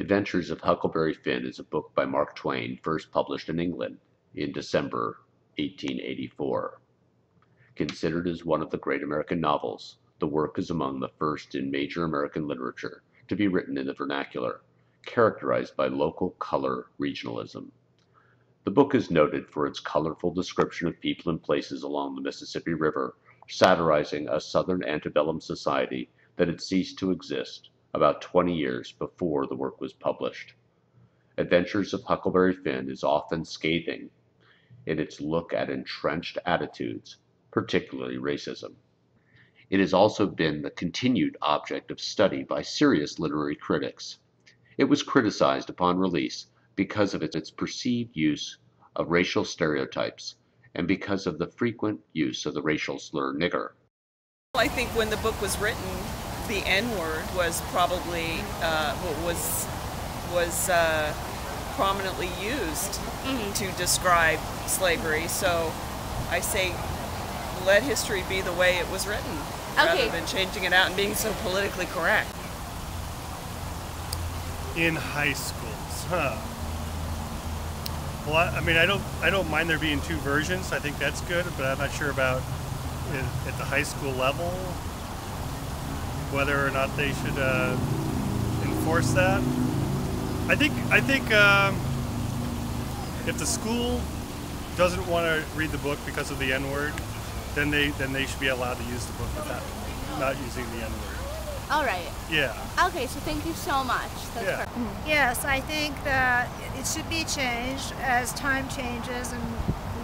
Adventures of Huckleberry Finn is a book by Mark Twain first published in England in December 1884. Considered as one of the great American novels, the work is among the first in major American literature to be written in the vernacular, characterized by local color regionalism. The book is noted for its colorful description of people and places along the Mississippi River, satirizing a Southern antebellum society that had ceased to exist about 20 years before the work was published. Adventures of Huckleberry Finn is often scathing in its look at entrenched attitudes, particularly racism. It has also been the continued object of study by serious literary critics. It was criticized upon release because of its perceived use of racial stereotypes and because of the frequent use of the racial slur nigger. I think when the book was written, the N-word was probably prominently used to describe slavery. So I say, let history be the way it was written, rather than changing it out and being so politically correct. In high schools, huh? Well, I don't mind there being two versions. I think that's good, but I'm not sure about at the high school level whether or not they should enforce that. I think if the school doesn't want to read the book because of the N-word, then they should be allowed to use the book without not using the N-word. All right. Yeah. Okay, so thank you so much. That's yeah. Yes, I think that it should be changed as time changes, and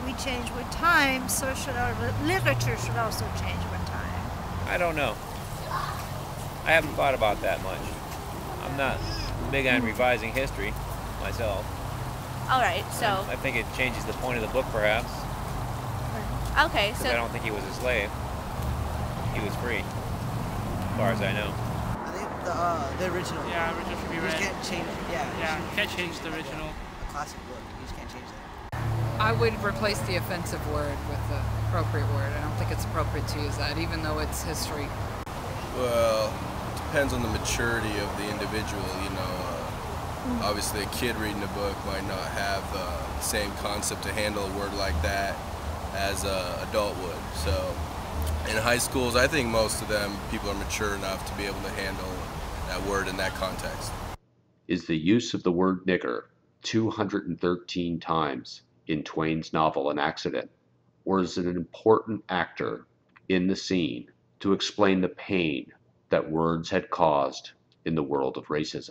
we change with time, so should our literature should also change with time. I don't know. I haven't thought about that much. I'm not big on revising history myself. All right, so... I think it changes the point of the book, perhaps. Okay, so... I don't think he was a slave. He was free, as far as I know. I think the original. Yeah, original should be read. You can't change it. Yeah, you can't change the original. A classic book. You just can't change that. I would replace the offensive word with the appropriate word. I don't think it's appropriate to use that, even though it's history. Well, it depends on the maturity of the individual, you know. Obviously, a kid reading a book might not have the same concept to handle a word like that as an adult would. So, in high schools, I think most of them, people are mature enough to be able to handle that word in that context. Is the use of the word nigger 213 times in Twain's novel an accident, or is it an important actor in the scene to explain the pain that words had caused in the world of racism?